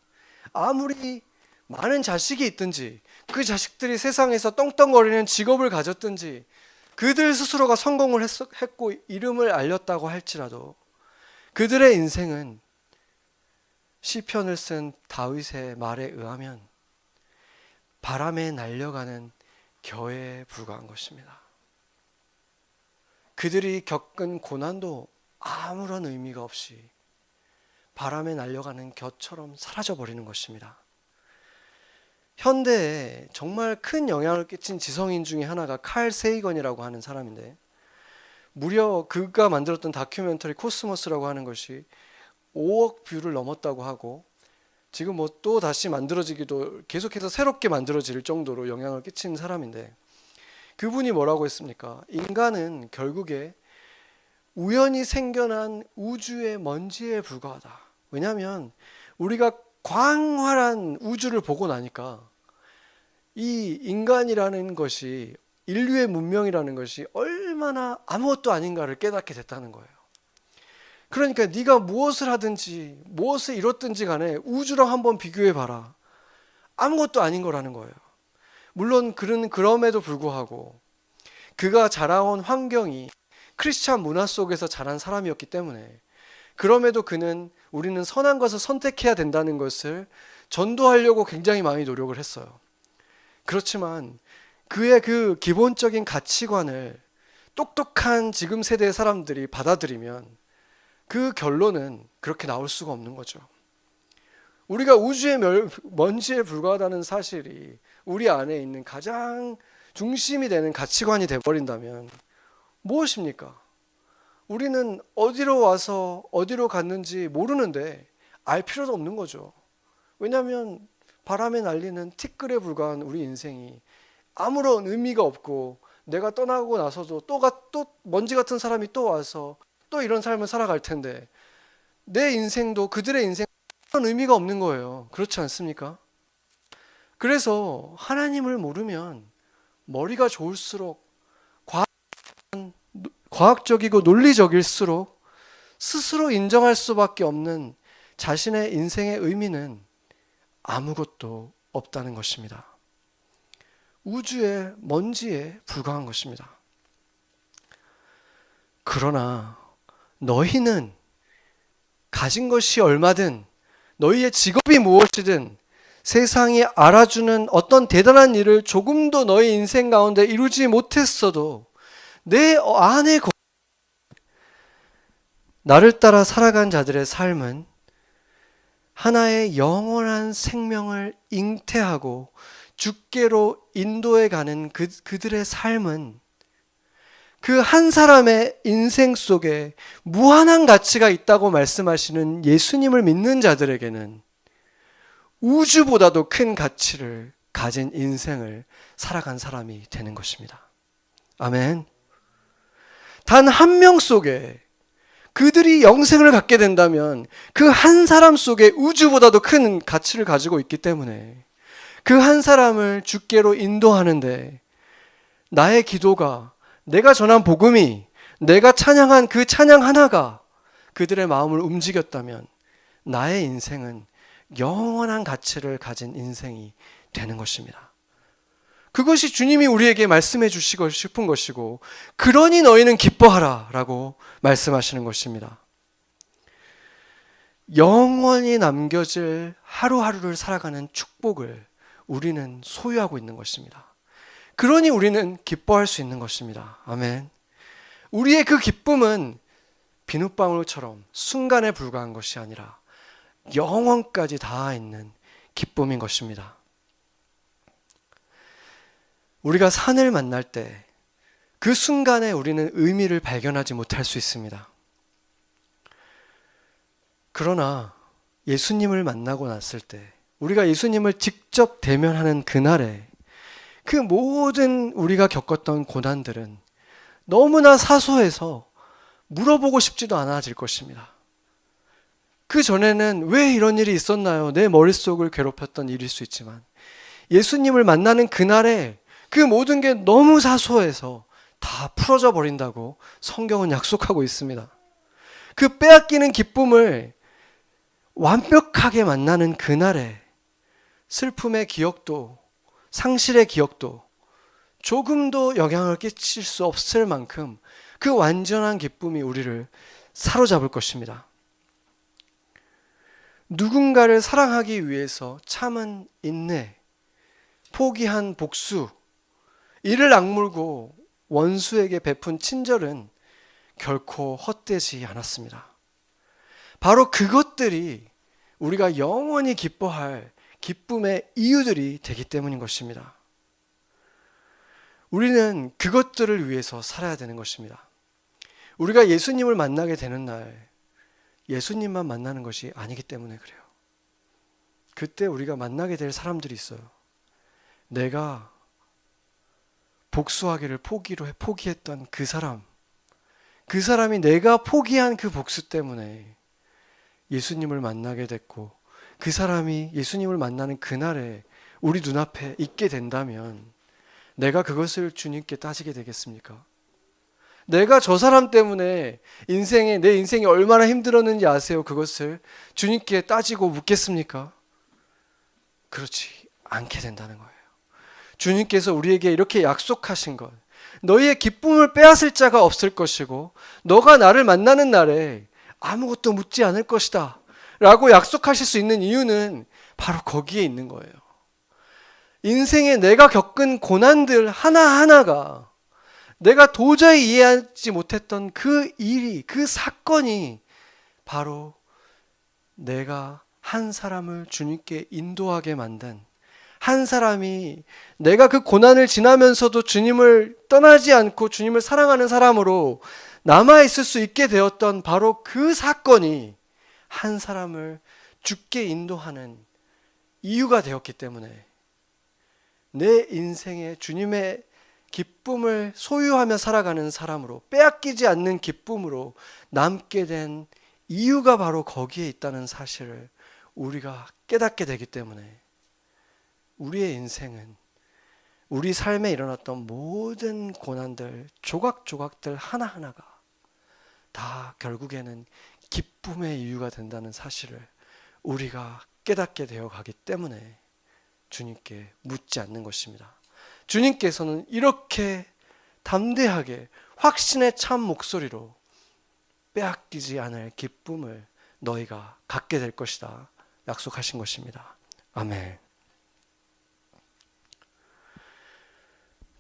아무리 많은 자식이 있든지, 그 자식들이 세상에서 떵떵거리는 직업을 가졌든지, 그들 스스로가 성공을 했고 이름을 알렸다고 할지라도 그들의 인생은 시편을 쓴 다윗의 말에 의하면 바람에 날려가는 겨에 불과한 것입니다. 그들이 겪은 고난도 아무런 의미가 없이 바람에 날려가는 겨처럼 사라져버리는 것입니다. 현대에 정말 큰 영향을 끼친 지성인 중에 하나가 칼 세이건이라고 하는 사람인데, 무려 그가 만들었던 다큐멘터리 코스모스라고 하는 것이 5억 뷰를 넘었다고 하고, 지금 뭐 또 다시 만들어지기도, 계속해서 새롭게 만들어질 정도로 영향을 끼친 사람인데, 그분이 뭐라고 했습니까? 인간은 결국에 우연히 생겨난 우주의 먼지에 불과하다. 왜냐하면 우리가 광활한 우주를 보고 나니까 이 인간이라는 것이, 인류의 문명이라는 것이 얼마나 아무것도 아닌가를 깨닫게 됐다는 거예요. 그러니까 네가 무엇을 하든지 무엇을 이뤘든지 간에 우주랑 한번 비교해 봐라. 아무것도 아닌 거라는 거예요. 물론 그는 그럼에도 불구하고 그가 자라온 환경이 크리스찬 문화 속에서 자란 사람이었기 때문에, 그럼에도 그는 우리는 선한 것을 선택해야 된다는 것을 전도하려고 굉장히 많이 노력을 했어요. 그렇지만 그의 그 기본적인 가치관을 똑똑한 지금 세대의 사람들이 받아들이면 그 결론은 그렇게 나올 수가 없는 거죠. 우리가 우주의 먼지에 불과하다는 사실이 우리 안에 있는 가장 중심이 되는 가치관이 되어버린다면 무엇입니까? 우리는 어디로 와서 어디로 갔는지 모르는데 알 필요도 없는 거죠. 왜냐하면 바람에 날리는 티끌에 불과한 우리 인생이 아무런 의미가 없고, 내가 떠나고 나서도 또 먼지 같은 사람이 또 와서 또 이런 삶을 살아갈 텐데, 내 인생도 그들의 인생 아무런 의미가 없는 거예요. 그렇지 않습니까? 그래서 하나님을 모르면 머리가 좋을수록 과학적이고 논리적일수록 스스로 인정할 수밖에 없는 자신의 인생의 의미는 아무것도 없다는 것입니다. 우주의 먼지에 불과한 것입니다. 그러나 너희는 가진 것이 얼마든, 너희의 직업이 무엇이든, 세상이 알아주는 어떤 대단한 일을 조금도 너희 인생 가운데 이루지 못했어도 내 안에 나를 따라 살아간 자들의 삶은 하나의 영원한 생명을 잉태하고 주께로 인도해 가는 그들의 삶은 그 한 사람의 인생 속에 무한한 가치가 있다고 말씀하시는 예수님을 믿는 자들에게는 우주보다도 큰 가치를 가진 인생을 살아간 사람이 되는 것입니다. 아멘. 단 한 명 속에 그들이 영생을 갖게 된다면 그 한 사람 속에 우주보다도 큰 가치를 가지고 있기 때문에 그 한 사람을 주께로 인도하는데 나의 기도가, 내가 전한 복음이, 내가 찬양한 그 찬양 하나가 그들의 마음을 움직였다면 나의 인생은 영원한 가치를 가진 인생이 되는 것입니다. 그것이 주님이 우리에게 말씀해 주시고 싶은 것이고, 그러니 너희는 기뻐하라 라고 말씀하시는 것입니다. 영원히 남겨질 하루하루를 살아가는 축복을 우리는 소유하고 있는 것입니다. 그러니 우리는 기뻐할 수 있는 것입니다. 아멘. 우리의 그 기쁨은 비눗방울처럼 순간에 불과한 것이 아니라 영원까지 닿아 있는 기쁨인 것입니다. 우리가 산을 만날 때 그 순간에 우리는 의미를 발견하지 못할 수 있습니다. 그러나 예수님을 만나고 났을 때, 우리가 예수님을 직접 대면하는 그날에 그 모든 우리가 겪었던 고난들은 너무나 사소해서 물어보고 싶지도 않아질 것입니다. 그 전에는 왜 이런 일이 있었나요? 내 머릿속을 괴롭혔던 일일 수 있지만 예수님을 만나는 그날에 그 모든 게 너무 사소해서 다 풀어져 버린다고 성경은 약속하고 있습니다. 그 빼앗기는 기쁨을 완벽하게 만나는 그날에 슬픔의 기억도 상실의 기억도 조금도 영향을 끼칠 수 없을 만큼 그 완전한 기쁨이 우리를 사로잡을 것입니다. 누군가를 사랑하기 위해서 참은 인내, 포기한 복수, 이를 악물고 원수에게 베푼 친절은 결코 헛되지 않았습니다. 바로 그것들이 우리가 영원히 기뻐할 기쁨의 이유들이 되기 때문인 것입니다. 우리는 그것들을 위해서 살아야 되는 것입니다. 우리가 예수님을 만나게 되는 날, 예수님만 만나는 것이 아니기 때문에 그래요. 그때 우리가 만나게 될 사람들이 있어요. 내가 복수하기를 포기했던 그 사람이 내가 포기한 그 복수 때문에 예수님을 만나게 됐고, 그 사람이 예수님을 만나는 그날에 우리 눈앞에 있게 된다면 내가 그것을 주님께 따지게 되겠습니까? 내가 저 사람 때문에 내 인생이 얼마나 힘들었는지 아세요? 그것을 주님께 따지고 묻겠습니까? 그렇지 않게 된다는 거예요. 주님께서 우리에게 이렇게 약속하신 것, 너희의 기쁨을 빼앗을 자가 없을 것이고 너가 나를 만나는 날에 아무것도 묻지 않을 것이다 라고 약속하실 수 있는 이유는 바로 거기에 있는 거예요. 인생에 내가 겪은 고난들 하나하나가 내가 도저히 이해하지 못했던 그 일이, 그 사건이 바로 내가 한 사람을 주님께 인도하게 만든, 한 사람이 내가 그 고난을 지나면서도 주님을 떠나지 않고 주님을 사랑하는 사람으로 남아있을 수 있게 되었던 바로 그 사건이 한 사람을 주께 인도하는 이유가 되었기 때문에 내 인생에 주님의 기쁨을 소유하며 살아가는 사람으로, 빼앗기지 않는 기쁨으로 남게 된 이유가 바로 거기에 있다는 사실을 우리가 깨닫게 되기 때문에 우리의 인생은, 우리 삶에 일어났던 모든 고난들, 조각조각들 하나하나가 다 결국에는 기쁨의 이유가 된다는 사실을 우리가 깨닫게 되어 가기 때문에 주님께 묻지 않는 것입니다. 주님께서는 이렇게 담대하게 확신의 참 목소리로 빼앗기지 않을 기쁨을 너희가 갖게 될 것이다 약속하신 것입니다. 아멘.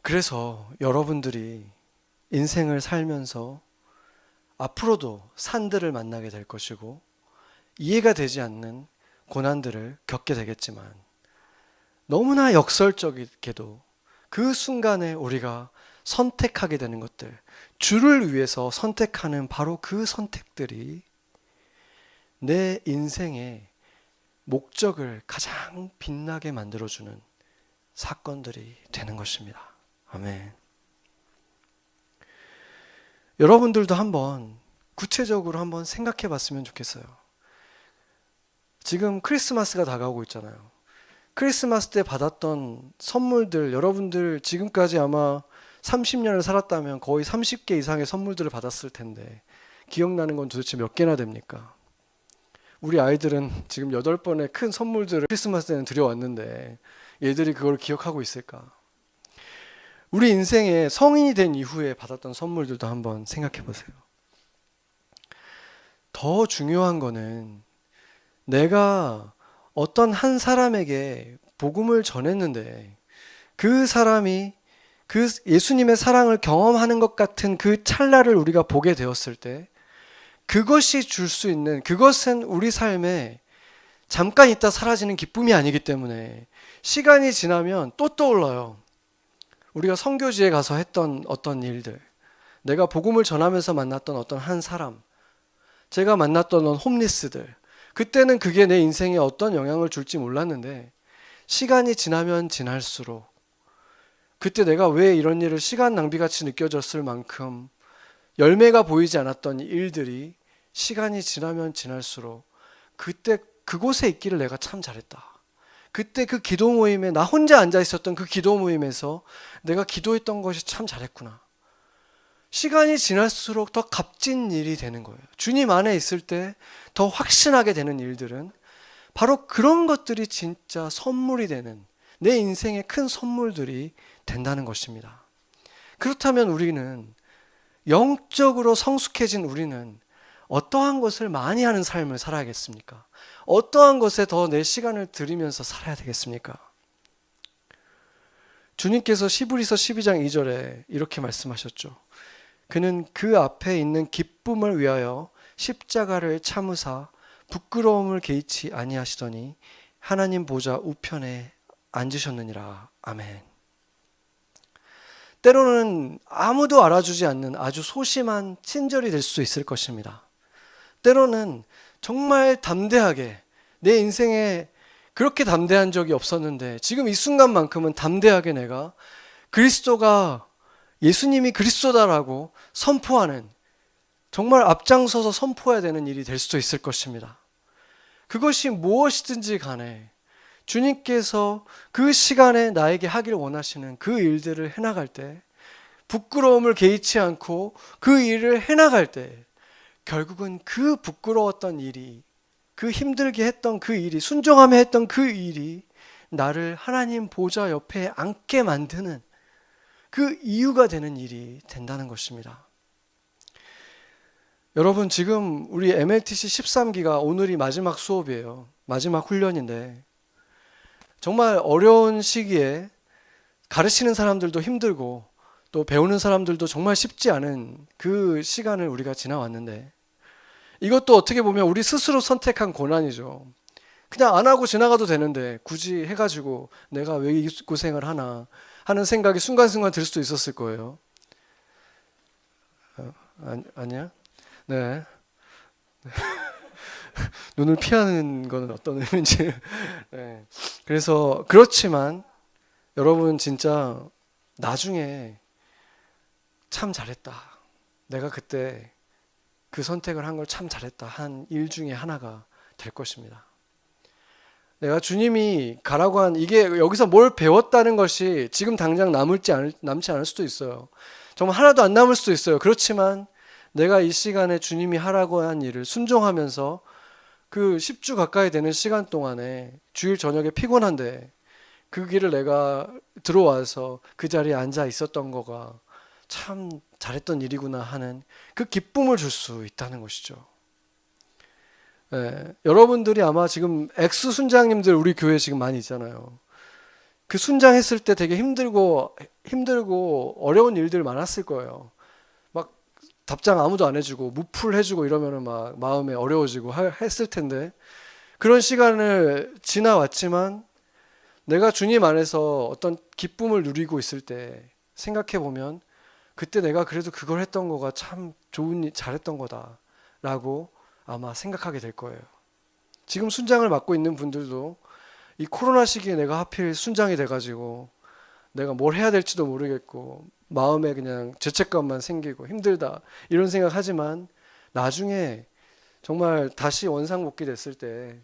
그래서 여러분들이 인생을 살면서 앞으로도 산들을 만나게 될 것이고 이해가 되지 않는 고난들을 겪게 되겠지만 너무나 역설적이게도 그 순간에 우리가 선택하게 되는 것들, 주를 위해서 선택하는 바로 그 선택들이 내 인생의 목적을 가장 빛나게 만들어주는 사건들이 되는 것입니다. 아멘. 여러분들도 한번 구체적으로 한번 생각해 봤으면 좋겠어요. 지금 크리스마스가 다가오고 있잖아요. 크리스마스 때 받았던 선물들, 여러분들 지금까지 아마 30년을 살았다면 거의 30개 이상의 선물들을 받았을 텐데 기억나는 건 도대체 몇 개나 됩니까? 우리 아이들은 지금 8번의 큰 선물들을 크리스마스 때는 들여왔는데 얘들이 그걸 기억하고 있을까? 우리 인생에 성인이 된 이후에 받았던 선물들도 한번 생각해 보세요. 더 중요한 거는 내가 어떤 한 사람에게 복음을 전했는데 그 사람이 그 예수님의 사랑을 경험하는 것 같은 그 찰나를 우리가 보게 되었을 때 그것이 줄 수 있는, 그것은 우리 삶에 잠깐 있다 사라지는 기쁨이 아니기 때문에 시간이 지나면 또 떠올라요. 우리가 선교지에 가서 했던 어떤 일들, 내가 복음을 전하면서 만났던 어떤 한 사람, 제가 만났던 홈리스들, 그때는 그게 내 인생에 어떤 영향을 줄지 몰랐는데 시간이 지나면 지날수록 그때 내가 왜 이런 일을 시간 낭비같이 느껴졌을 만큼 열매가 보이지 않았던 일들이 시간이 지나면 지날수록 그때 그곳에 있기를 내가 참 잘했다. 그때 그 기도 모임에 나 혼자 앉아 있었던 그 기도 모임에서 내가 기도했던 것이 참 잘했구나. 시간이 지날수록 더 값진 일이 되는 거예요. 주님 안에 있을 때 더 확신하게 되는 일들은 바로 그런 것들이 진짜 선물이 되는, 내 인생의 큰 선물들이 된다는 것입니다. 그렇다면 우리는, 영적으로 성숙해진 우리는 어떠한 것을 많이 하는 삶을 살아야겠습니까? 어떠한 것에 더 내 시간을 들이면서 살아야 되겠습니까? 주님께서 시브리서 12장 2절에 이렇게 말씀하셨죠. 그는 그 앞에 있는 기쁨을 위하여 십자가를 참으사 부끄러움을 개의치 아니하시더니 하나님 보좌 우편에 앉으셨느니라. 아멘. 때로는 아무도 알아주지 않는 아주 소심한 친절이 될 수 있을 것입니다. 때로는 정말 담대하게, 내 인생에 그렇게 담대한 적이 없었는데 지금 이 순간만큼은 담대하게 내가 그리스도가, 예수님이 그리스도다라고 선포하는, 정말 앞장서서 선포해야 되는 일이 될 수도 있을 것입니다. 그것이 무엇이든지 간에 주님께서 그 시간에 나에게 하기를 원하시는 그 일들을 해나갈 때, 부끄러움을 개의치 않고 그 일을 해나갈 때 결국은 그 부끄러웠던 일이, 그 힘들게 했던 그 일이, 순종하며 했던 그 일이 나를 하나님 보좌 옆에 앉게 만드는 그 이유가 되는 일이 된다는 것입니다. 여러분, 지금 우리 MLTC 13기가 오늘이 마지막 수업이에요. 마지막 훈련인데 정말 어려운 시기에 가르치는 사람들도 힘들고 또 배우는 사람들도 정말 쉽지 않은 그 시간을 우리가 지나왔는데, 이것도 어떻게 보면 우리 스스로 선택한 고난이죠. 그냥 안 하고 지나가도 되는데 굳이 해가지고 내가 왜 이 고생을 하나 하는 생각이 순간순간 들 수도 있었을 거예요. 아니야? 네. 눈을 피하는 거는 어떤 의미인지. 네. 그래서 그렇지만 여러분, 진짜 나중에 참 잘했다, 내가 그때 그 선택을 한 걸 참 잘했다 한 일 중에 하나가 될 것입니다. 내가 주님이 가라고 한, 이게 여기서 뭘 배웠다는 것이 지금 당장 남지 않을 수도 있어요. 정말 하나도 안 남을 수도 있어요. 그렇지만 내가 이 시간에 주님이 하라고 한 일을 순종하면서 그 10주 가까이 되는 시간 동안에 주일 저녁에 피곤한데 그 길을 내가 들어와서 그 자리에 앉아 있었던 거가 참 잘했던 일이구나 하는 그 기쁨을 줄 수 있다는 것이죠. 네, 여러분들이 아마 지금 엑스 순장님들 우리 교회 지금 많이 있잖아요. 그 순장했을 때 되게 힘들고 어려운 일들 많았을 거예요. 막 답장 아무도 안 해주고 무풀 해주고 이러면은 막 마음에 어려워지고 했을 텐데, 그런 시간을 지나왔지만 내가 주님 안에서 어떤 기쁨을 누리고 있을 때 생각해 보면 그때 내가 그래도 그걸 했던 거가 참 좋은 일, 잘했던 거다라고 아마 생각하게 될 거예요. 지금 순장을 맡고 있는 분들도 이 코로나 시기에 내가 하필 순장이 돼가지고 내가 뭘 해야 될지도 모르겠고 마음에 그냥 죄책감만 생기고 힘들다 이런 생각하지만 나중에 정말 다시 원상복귀 됐을 때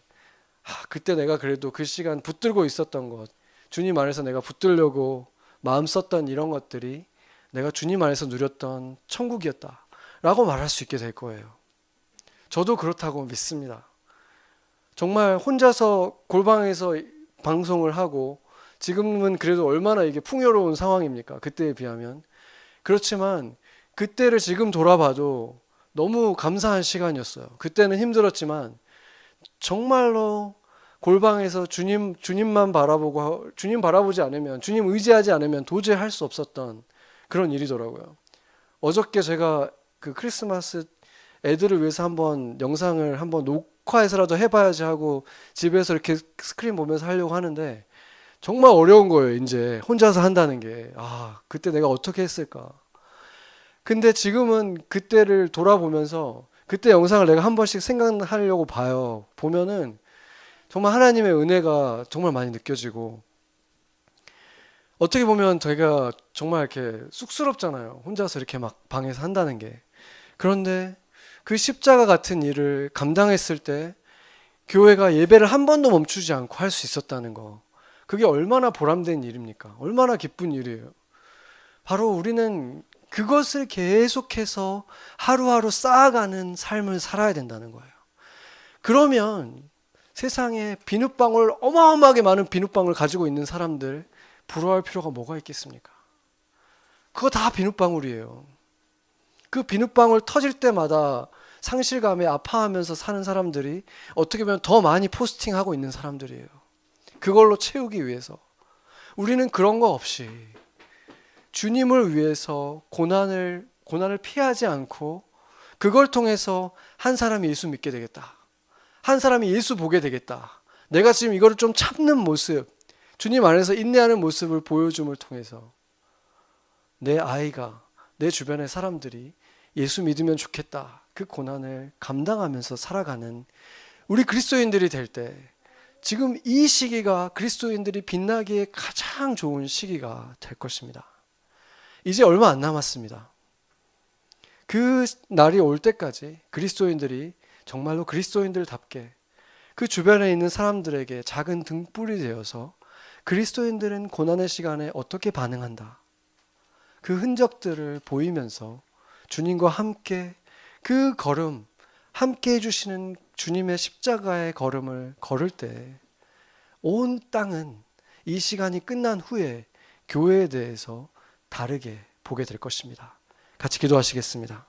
그때 내가 그래도 그 시간 붙들고 있었던 것, 주님 안에서 내가 붙들려고 마음 썼던 이런 것들이 내가 주님 안에서 누렸던 천국이었다라고 말할 수 있게 될 거예요. 저도 그렇다고 믿습니다. 정말 혼자서 골방에서 방송을 하고 지금은 그래도 얼마나 이게 풍요로운 상황입니까? 그때에 비하면. 그렇지만 그때를 지금 돌아봐도 너무 감사한 시간이었어요. 그때는 힘들었지만 정말로 골방에서 주님만 바라보고 주님 바라보지 않으면 주님 의지하지 않으면 도저히 할 수 없었던 그런 일이더라고요. 어저께 제가 그 크리스마스 애들을 위해서 한번 영상을 한번 녹화해서라도 해봐야지 하고 집에서 이렇게 스크린 보면서 하려고 하는데 정말 어려운 거예요. 이제 혼자서 한다는 게. 그때 내가 어떻게 했을까. 근데 지금은 그때를 돌아보면서 그때 영상을 내가 한 번씩 생각하려고 봐요. 보면은 정말 하나님의 은혜가 정말 많이 느껴지고 어떻게 보면 제가 정말 이렇게 쑥스럽잖아요. 혼자서 이렇게 막 방에서 한다는 게. 그런데 그 십자가 같은 일을 감당했을 때 교회가 예배를 한 번도 멈추지 않고 할 수 있었다는 거. 그게 얼마나 보람된 일입니까? 얼마나 기쁜 일이에요. 바로 우리는 그것을 계속해서 하루하루 쌓아가는 삶을 살아야 된다는 거예요. 그러면 세상에 비눗방울, 어마어마하게 많은 비눗방울 가지고 있는 사람들 부러워할 필요가 뭐가 있겠습니까? 그거 다 비눗방울이에요. 그 비눗방울 터질 때마다 상실감에 아파하면서 사는 사람들이 어떻게 보면 더 많이 포스팅하고 있는 사람들이에요. 그걸로 채우기 위해서. 우리는 그런 거 없이 주님을 위해서 고난을 피하지 않고 그걸 통해서 한 사람이 예수 믿게 되겠다. 한 사람이 예수 보게 되겠다. 내가 지금 이거를 좀 참는 모습, 주님 안에서 인내하는 모습을 보여줌을 통해서 내 아이가, 내 주변의 사람들이 예수 믿으면 좋겠다. 그 고난을 감당하면서 살아가는 우리 그리스도인들이 될 때 지금 이 시기가 그리스도인들이 빛나기에 가장 좋은 시기가 될 것입니다. 이제 얼마 안 남았습니다. 그 날이 올 때까지 그리스도인들이 정말로 그리스도인들답게 그 주변에 있는 사람들에게 작은 등불이 되어서 그리스도인들은 고난의 시간에 어떻게 반응한다. 그 흔적들을 보이면서 주님과 함께 그 걸음, 함께 해주시는 주님의 십자가의 걸음을 걸을 때 온 땅은 이 시간이 끝난 후에 교회에 대해서 다르게 보게 될 것입니다. 같이 기도하시겠습니다.